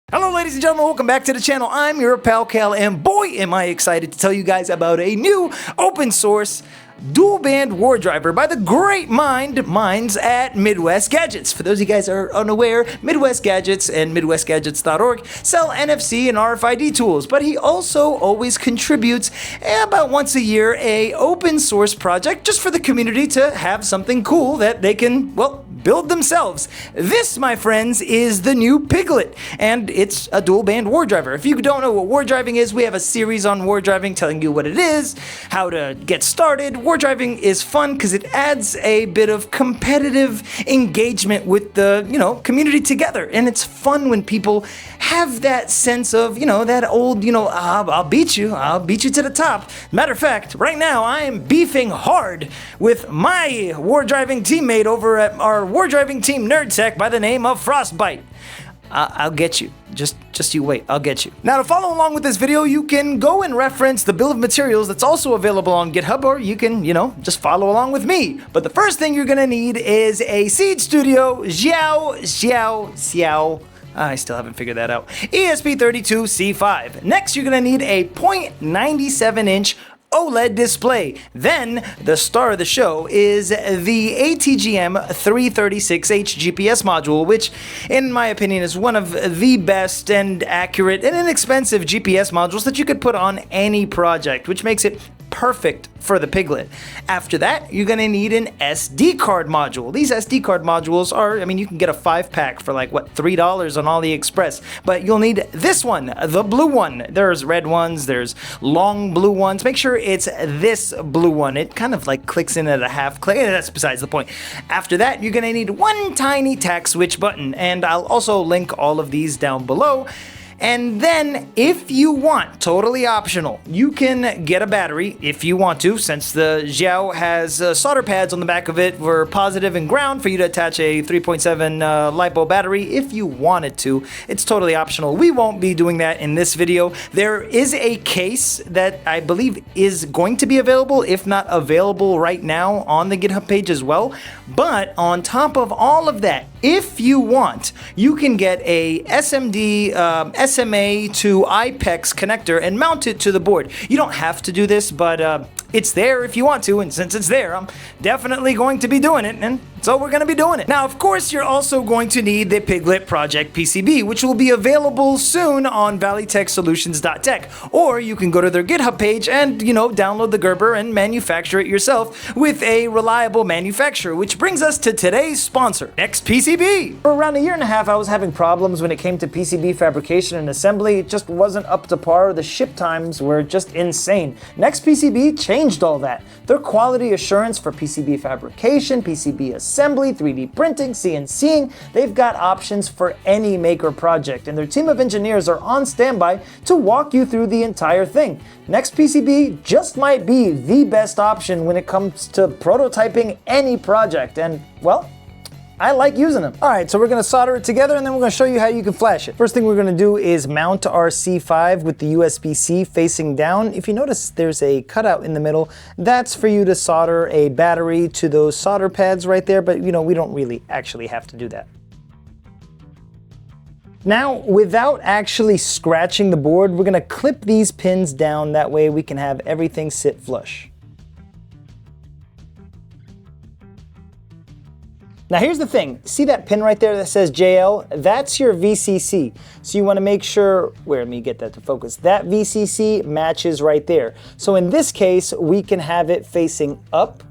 Hello ladies and gentlemen, welcome back to the channel. I'm your pal Cal, and boy am I excited to tell you guys about a new open source dual band Wardriver by the great minds at Midwest Gadgets. For those of you guys that are unaware, Midwest Gadgets and MidwestGadgets.org sell NFC and RFID tools, but he also always contributes about once a year a open source project just for the community to have something cool that they can, well, build themselves. This, my friends, is the new Piglet, and it's a dual band Wardriver. If you don't know what Wardriving is, we have a series on Wardriving telling you what it is, how to get started. Wardriving is fun because it adds a bit of competitive engagement with the, community together, and it's fun when people have that sense of, that old, I'll beat you to the top. Matter of fact, right now I am beefing hard with my Wardriving teammate over at our Wardriving team Nerd Tech by the name of Frostbite. I'll get you. Just you wait, I'll get you. Now to follow along with this video, you can go and reference the bill of materials that's also available on GitHub, or you can, just follow along with me. But the first thing you're gonna need is a Seed Studio Xiao. I still haven't figured that out. ESP32-C5. Next, you're gonna need a 0.97-inch OLED display. Then, the star of the show is the ATGM336H GPS module, which, in my opinion, is one of the best and accurate and inexpensive GPS modules that you could put on any project, which makes it perfect for the Piglet. After that, you're gonna need an SD card module. These SD card modules are, you can get a 5-pack for like, what, $3 on AliExpress, but you'll need this one, the blue one. There's red ones, there's long blue ones. Make sure it's this blue one. It kind of like clicks in at a half click. That's besides the point. After that, you're gonna need one tiny tack switch button, and I'll also link all of these down below. And then, if you want, totally optional, you can get a battery if you want to, since the Xiao has solder pads on the back of it for positive and ground for you to attach a 3.7 LiPo battery if you wanted to. It's totally optional. We won't be doing that in this video. There is a case that I believe is going to be available, if not available right now, on the GitHub page as well. But on top of all of that, if you want, you can get a SMD SMA to IPEX connector and mount it to the board. You don't have to do this, but it's there if you want to, and since it's there, I'm definitely going to be doing it, and so we're going to be doing it. Now, of course, you're also going to need the Piglet Project PCB, which will be available soon on valleytechsolutions.tech, or you can go to their GitHub page and, download the Gerber and manufacture it yourself with a reliable manufacturer, which brings us to today's sponsor, NexPCB. For around a year and a half, I was having problems when it came to PCB fabrication and assembly. It just wasn't up to par. The ship times were just insane. NexPCB changed all that. Their quality assurance for PCB fabrication, PCB assembly, 3D printing, CNCing, they've got options for any maker project, and their team of engineers are on standby to walk you through the entire thing. NexPCB just might be the best option when it comes to prototyping any project, and, well, I like using them. All right, so we're gonna solder it together, and then we're gonna show you how you can flash it. First thing we're gonna do is mount our C5 with the USB-C facing down. If you notice, there's a cutout in the middle. That's for you to solder a battery to those solder pads right there, but we don't really actually have to do that. Now, without actually scratching the board, we're gonna clip these pins down. That way we can have everything sit flush. Now here's the thing, see that pin right there that says JL? That's your VCC. So you want to make sure, let me get that to focus, that VCC matches right there. So in this case, we can have it facing up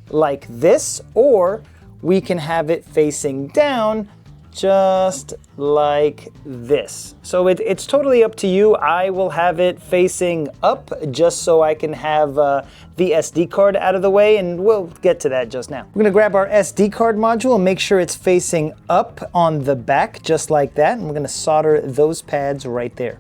like this, or we can have it facing down just like this. So it's totally up to you. I will have it facing up just so I can have the SD card out of the way, and we'll get to that just now. We're gonna grab our SD card module and make sure it's facing up on the back just like that, and we're gonna solder those pads right there.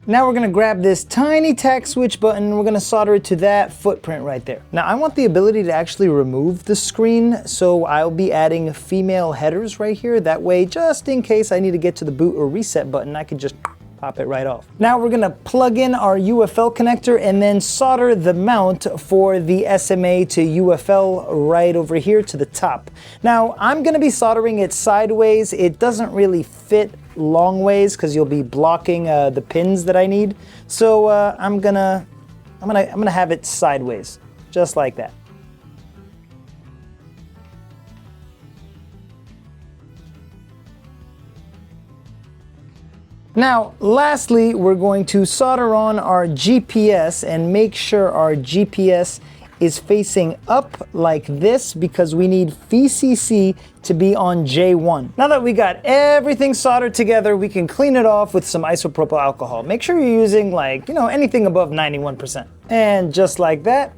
Now we're gonna grab this tiny tack switch button and we're gonna solder it to that footprint right there. Now I want the ability to actually remove the screen, so I'll be adding female headers right here. That way, just in case I need to get to the boot or reset button, I can just Pop it right off. Now we're gonna plug in our UFL connector and then solder the mount for the SMA to UFL right over here to the top. Now I'm gonna be soldering it sideways. It doesn't really fit long ways because you'll be blocking the pins that I need. So I'm gonna have it sideways, just like that. Now, lastly, we're going to solder on our GPS and make sure our GPS is facing up like this because we need VCC to be on J1. Now that we got everything soldered together, we can clean it off with some isopropyl alcohol. Make sure you're using anything above 91%. And just like that,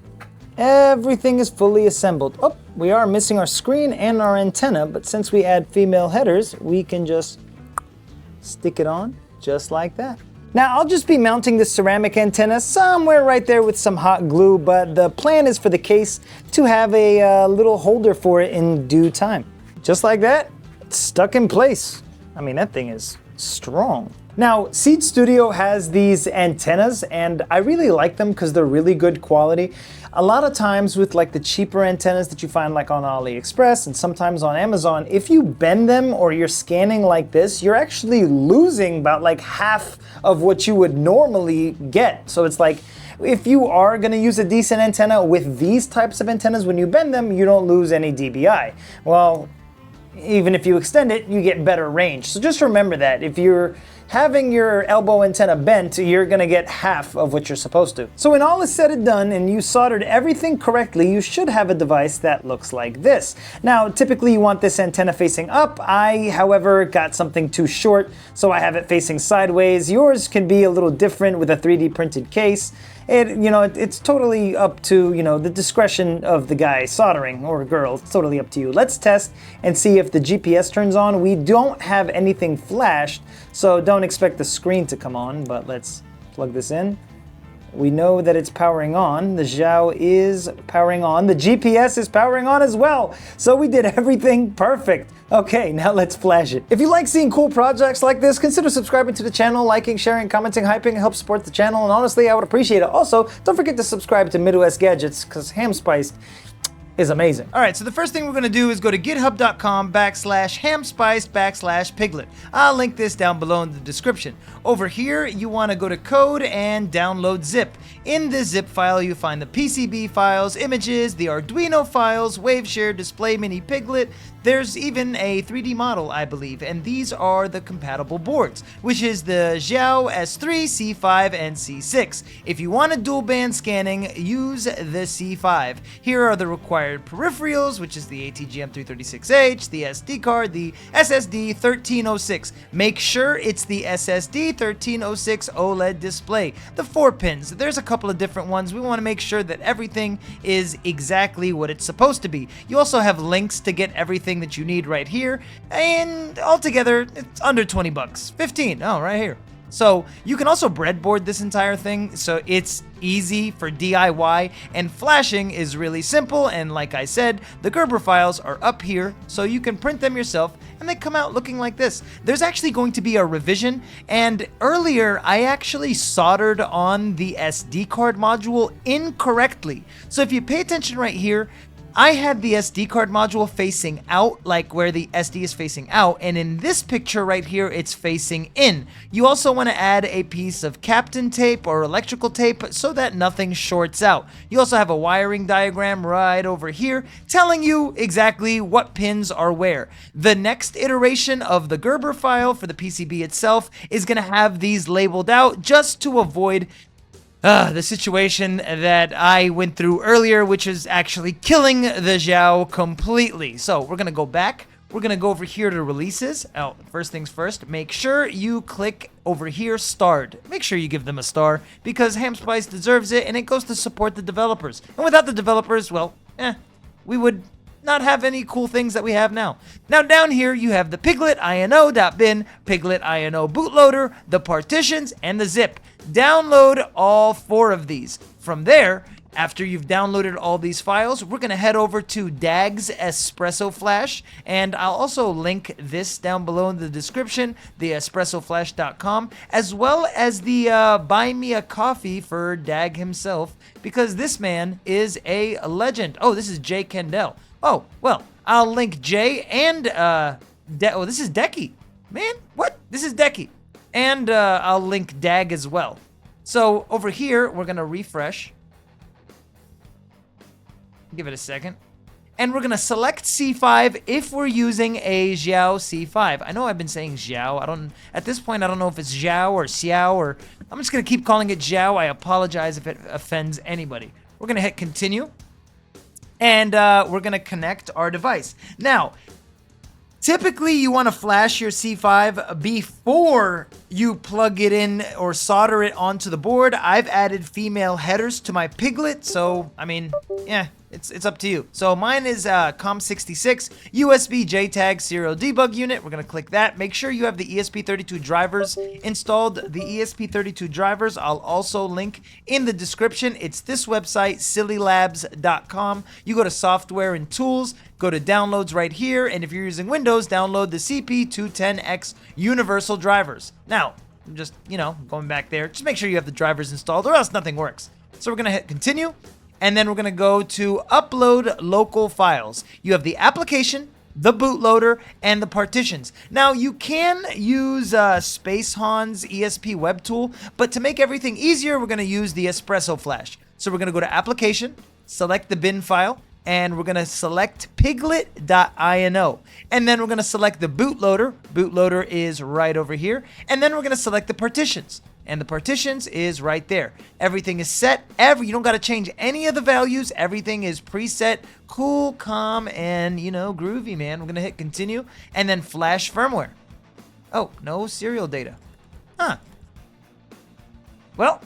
everything is fully assembled. Oh, we are missing our screen and our antenna, but since we add female headers, we can just stick it on. Just like that. Now I'll just be mounting this ceramic antenna somewhere right there with some hot glue, but the plan is for the case to have a little holder for it in due time. Just like that, it's stuck in place. I mean, that thing is strong. Now, Seed Studio has these antennas and I really like them because they're really good quality. A lot of times with the cheaper antennas that you find on AliExpress and sometimes on Amazon, if you bend them or you're scanning like this, you're actually losing about half of what you would normally get. So it's if you are gonna use a decent antenna with these types of antennas, when you bend them, you don't lose any dBi. Well, even if you extend it, you get better range. So just remember that. If you're having your elbow antenna bent, you're gonna get half of what you're supposed to. So when all is said and done and you soldered everything correctly, you should have a device that looks like this. Now, typically you want this antenna facing up. I, however, got something too short, so I have it facing sideways. Yours can be a little different with a 3D printed case. It's totally up to, the discretion of the guy soldering or girl. It's totally up to you. Let's test and see if the GPS turns on. We don't have anything flashed, so don't expect the screen to come on, but let's plug this in. We know that it's powering on. The Xiao is powering on. The GPS is powering on as well. So we did everything perfect. Okay, now let's flash it. If you like seeing cool projects like this, consider subscribing to the channel, liking, sharing, commenting, hyping. It helps support the channel, and honestly, I would appreciate it. Also, don't forget to subscribe to Midwest Gadgets, because Hamspiced is amazing. All right, so the first thing we're gonna do is go to github.com/hamspiced/piglet. I'll link this down below in the description. Over here, you wanna go to code and download zip. In this zip file, you find the PCB files, images, the Arduino files, WaveShare, display mini Piglet. There's even a 3D model, I believe, and these are the compatible boards, which is the Xiao ESP32-C5 and C6. If you want a dual band scanning, use the C5. Here are the required peripherals, which is the ATGM336H, the SD card, the SSD 1306. Make sure it's the SSD 1306 OLED display. The 4 pins, there's a couple of different ones. We want to make sure that everything is exactly what it's supposed to be. You also have links to get everything that you need right here, and altogether it's under 20 bucks. 15, oh, right here. So you can also breadboard this entire thing, so it's easy for DIY, and flashing is really simple, and like I said, the Gerber files are up here, so you can print them yourself, and they come out looking like this. There's actually going to be a revision, and earlier I actually soldered on the SD card module incorrectly. So if you pay attention right here, I had the SD card module facing out, like where the SD is facing out, and in this picture right here, it's facing in. You also want to add a piece of Kapton tape or electrical tape so that nothing shorts out. You also have a wiring diagram right over here telling you exactly what pins are where. The next iteration of the Gerber file for the PCB itself is going to have these labeled out just to avoid the situation that I went through earlier, which is actually killing the Xiao completely. So we're gonna go back. We're gonna go over here to releases. Oh, first things first, make sure you click over here, starred. Make sure you give them a star because Hamspiced deserves it, and it goes to support the developers. And without the developers, well, we would not have any cool things that we have now. Now down here you have the Piglet INO.bin, Piglet INO bootloader, the partitions, and the zip. Download all 4 of these. From there, After you've downloaded all these files, we're going to head over to DAG's Espresso Flash, and I'll also link this down below in the description, the espressoflash.com, as well as the buy me a coffee for DAG himself, because this man is a legend. Oh, this is Jay Kendall. Oh, well, I'll link Jay and, oh, this is Decky. Man, what? This is Decky. And I'll link DAG as well. So over here, we're going to refresh. Give it a second. And we're going to select C5 if we're using a Xiao C5. I know I've been saying Xiao. At this point, I don't know if it's Xiao or Xiao, or I'm just going to keep calling it Xiao. I apologize if it offends anybody. We're going to hit continue. And we're going to connect our device. Now, typically, you want to flash your C5 before you plug it in or solder it onto the board. I've added female headers to my Piglet, so, I mean, yeah, it's up to you. So mine is COM66 USB JTAG serial debug unit. We're going to click that. Make sure you have the ESP32 drivers installed. The ESP32 drivers I'll also link in the description. It's this website, sillylabs.com. You go to software and tools, go to downloads right here, and if you're using Windows, download the CP210X universal drivers. Now, I'm just, going back there. Just make sure you have the drivers installed or else nothing works. So we're going to hit continue, and then we're going to go to upload local files. You have the application, the bootloader, and the partitions. Now, you can use Spacehan's ESP web tool, but to make everything easier, we're going to use the Espresso Flash. So we're going to go to application, select the bin file, and we're going to select piglet.ino. And then we're going to select the bootloader. Bootloader is right over here. And then we're going to select the partitions. And the partitions is right there. Everything is set. You don't got to change any of the values. Everything is preset, cool, calm, and, groovy, man. We're going to hit continue. And then flash firmware. Oh, no serial data. Huh. Well,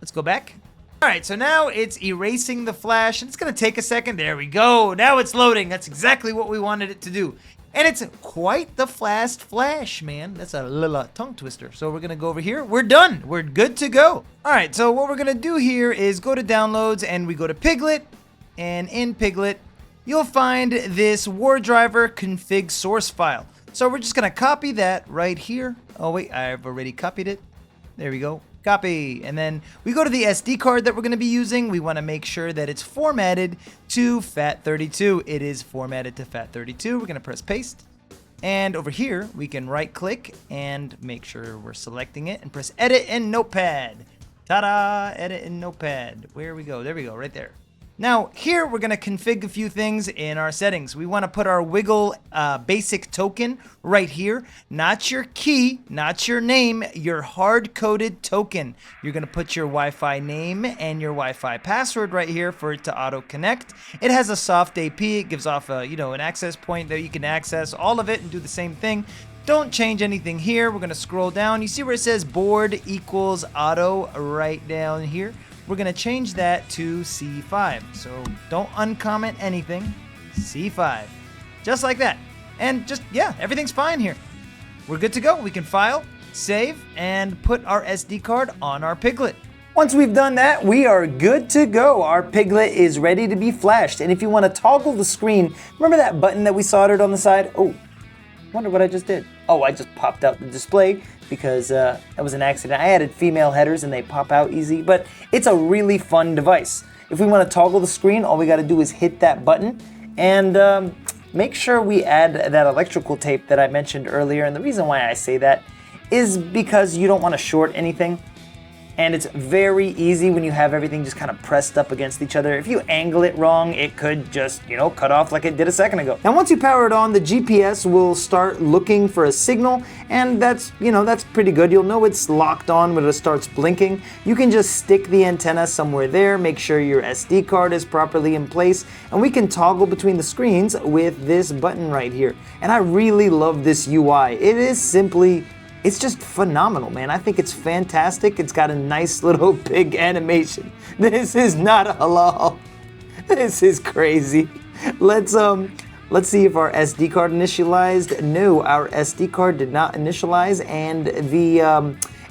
let's go back. All right, so now it's erasing the flash, and it's going to take a second. There we go. Now it's loading. That's exactly what we wanted it to do. And it's quite the fast flash, man. That's a little tongue twister. So we're going to go over here. We're done. We're good to go. All right, so what we're going to do here is go to downloads, and we go to Piglet. And in Piglet, you'll find this Wardriver config source file. So we're just going to copy that right here. Oh, wait, I've already copied it. There we go. Copy. And then we go to the SD card that we're going to be using. We want to make sure that it's formatted to FAT32. It is formatted to FAT32. We're going to press paste. And over here, we can right click and make sure we're selecting it and press edit in Notepad. Ta-da! Edit in Notepad. Where we go? There we go, right there. Now, here we're going to config a few things in our settings. We want to put our Wigle basic token right here. Not your key, not your name, your hard-coded token. You're going to put your Wi-Fi name and your Wi-Fi password right here for it to auto-connect. It has a soft AP. It gives off a, an access point that you can access all of it and do the same thing. Don't change anything here. We're going to scroll down. You see where it says board equals auto right down here? We're going to change that to C5. So don't uncomment anything. C5. Just like that. And just, yeah, everything's fine here. We're good to go. We can file, save, and put our SD card on our Piglet. Once we've done that, we are good to go. Our Piglet is ready to be flashed. And if you want to toggle the screen, remember that button that we soldered on the side? Oh, wonder what I just did. Oh, I just popped out the display because that was an accident. I added female headers and they pop out easy, but it's a really fun device. If we want to toggle the screen, all we got to do is hit that button and make sure we add that electrical tape that I mentioned earlier. And the reason why I say that is because you don't want to short anything. And it's very easy when you have everything just kind of pressed up against each other. If you angle it wrong, it could just, cut off like it did a second ago. Now, once you power it on, the GPS will start looking for a signal, and that's pretty good. You'll know it's locked on when it starts blinking. You can just stick the antenna somewhere there, make sure your SD card is properly in place, and we can toggle between the screens with this button right here. And I really love this UI. It is simply... it's just phenomenal, man. I think it's fantastic. It's got a nice little pig animation. This is not halal. This is crazy. Let's see if our SD card initialized. No, our SD card did not initialize, and the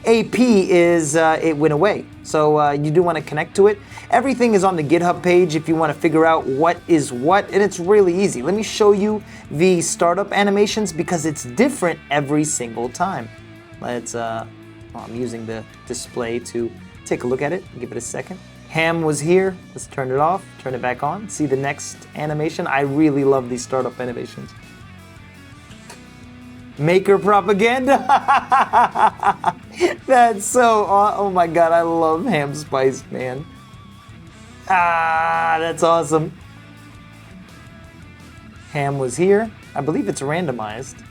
AP is it went away. So you do want to connect to it. Everything is on the GitHub page if you want to figure out what is what, and it's really easy. Let me show you the startup animations because it's different every single time. Let's, I'm using the display to take a look at it. Give it a second. Ham was here. Let's turn it off, turn it back on. See the next animation? I really love these startup animations. Maker propaganda. That's so, oh my God, I love Hamspiced, man. Ah, that's awesome. Ham was here. I believe it's randomized.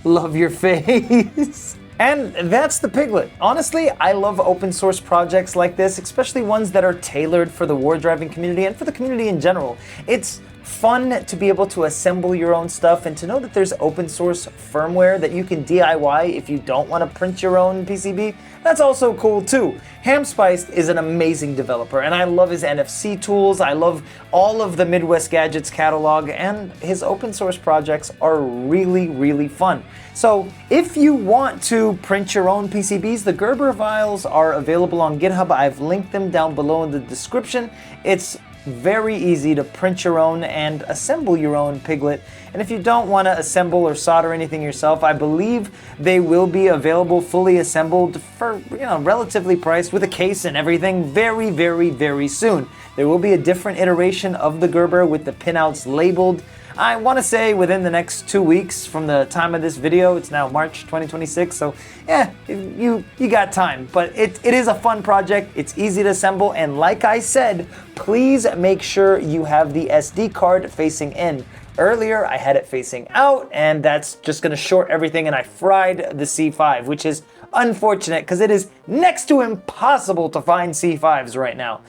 Love your face. And that's the Piglet. Honestly, I love open source projects like this, especially ones that are tailored for the Wardriving community and for the community in general. It's fun to be able to assemble your own stuff and to know that there's open source firmware that you can DIY if you don't want to print your own PCB. That's also cool too. Hamspiced is an amazing developer and I love his NFC tools. I love all of the Midwest Gadgets catalog and his open source projects are really, really fun. So if you want to print your own PCBs, the Gerber files are available on GitHub. I've linked them down below in the description. It's very easy to print your own and assemble your own Piglet. And if you don't want to assemble or solder anything yourself, I believe they will be available fully assembled for, relatively priced with a case and everything very, very, very soon. There will be a different iteration of the Gerber with the pinouts labeled. I want to say within the next 2 weeks from the time of this video. It's now March 2026, so yeah, you got time. But it is a fun project, it's easy to assemble, and like I said, please make sure you have the SD card facing in. Earlier, I had it facing out, and that's just gonna short everything, and I fried the C5, which is unfortunate because it is next to impossible to find C5s right now.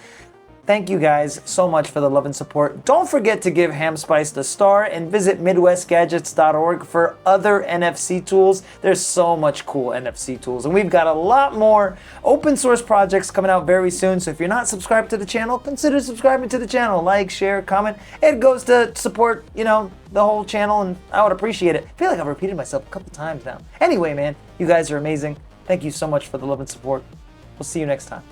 Thank you guys so much for the love and support. Don't forget to give Hamspiced a star and visit MidwestGadgets.org for other NFC tools. There's so much cool NFC tools and we've got a lot more open source projects coming out very soon. So if you're not subscribed to the channel, consider subscribing to the channel. Like, share, comment. It goes to support, the whole channel and I would appreciate it. I feel like I've repeated myself a couple times now. Anyway, man, you guys are amazing. Thank you so much for the love and support. We'll see you next time.